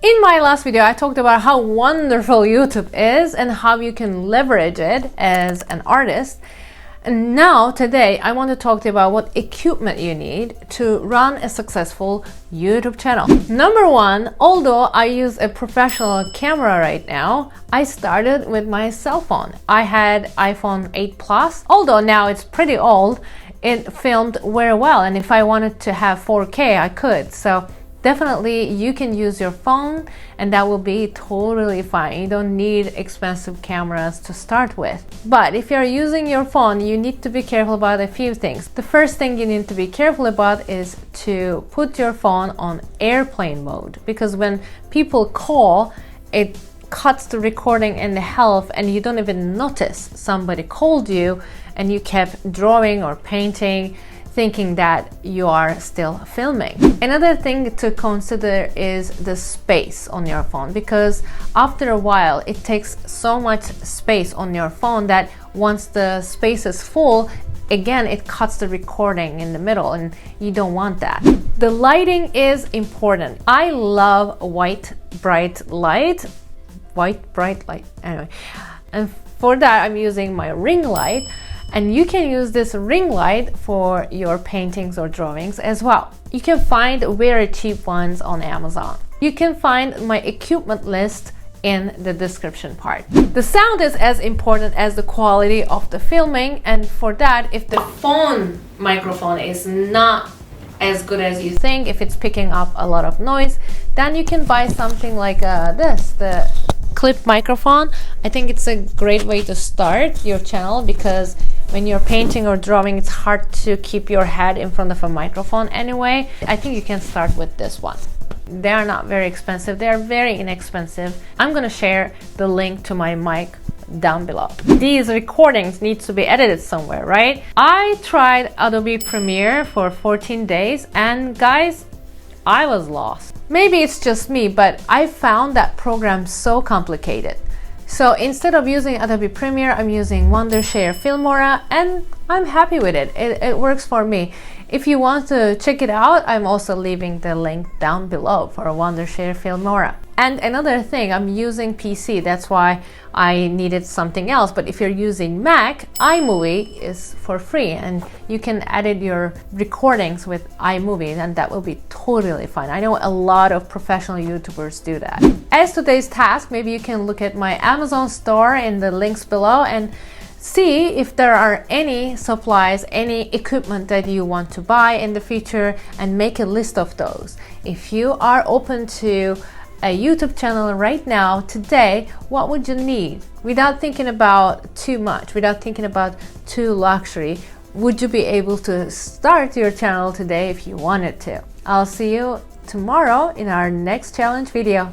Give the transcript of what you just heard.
In my last video, I talked about how wonderful YouTube is and how you can leverage it as an artist. And now, today, I want to talk to you about what equipment you need to run a successful YouTube channel. Number one, although I use a professional camera right now, I started with my cell phone. I had iPhone 8 Plus, although now it's pretty old, it filmed very well. And if I wanted to have 4K, I could. So definitely you can use your phone and that will be totally fine. You don't need expensive cameras to start with. But if you're using your phone, you need to be careful about a few things. The first thing you need to be careful about is to put your phone on airplane mode, because when people call, it cuts the recording in half and you don't even notice somebody called you and you kept drawing or painting, thinking that you are still filming. Another thing to consider is the space on your phone, because after a while it takes so much space on your phone that once the space is full, again it cuts the recording in the middle and you don't want that. The lighting is important. I love white bright light, anyway, and for that I'm using my ring light. And you can use this ring light for your paintings or drawings as well. You can find very cheap ones on Amazon. You can find my equipment list in the description part. The sound is as important as the quality of the filming, and for that, if the phone microphone is not as good as you think, if it's picking up a lot of noise, then you can buy something like the clip microphone. I think it's a great way to start your channel, because when you're painting or drawing, it's hard to keep your head in front of a microphone anyway. I think you can start with this one. They are not very expensive. They are very inexpensive. I'm gonna share the link to my mic down below. These recordings need to be edited somewhere, right? I tried Adobe Premiere for 14 days and guys, I was lost. Maybe it's just me, but I found that program so complicated. So instead of using Adobe Premiere, I'm using Wondershare Filmora and I'm happy with it. It works for me. If you want to check it out, I'm also leaving the link down below for Wondershare Filmora. And another thing, I'm using PC, that's why I needed something else. But if you're using Mac, iMovie is for free and you can edit your recordings with iMovie and that will be totally fine. I know a lot of professional YouTubers do that. As today's task, maybe you can look at my Amazon store in the links below and see if there are any supplies, any equipment that you want to buy in the future and make a list of those. If you are open to a YouTube channel right now, today, what would you need? Without thinking about too much, without thinking about too luxury, would you be able to start your channel today if you wanted to? I'll see you tomorrow in our next challenge video.